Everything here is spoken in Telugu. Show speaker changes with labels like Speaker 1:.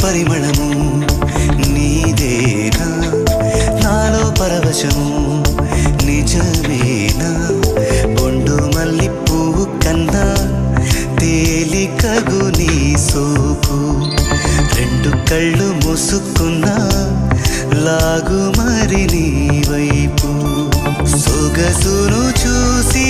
Speaker 1: పరిమళము నీదేనా నాలో పరవశము నిజమేనా బొండు మల్లి పువ్వు కన్నా తేలికగు నీ సోకు రెండు కళ్ళు మూసుకున్నా లాగు మరి నీ వైపు సొగసును చూసి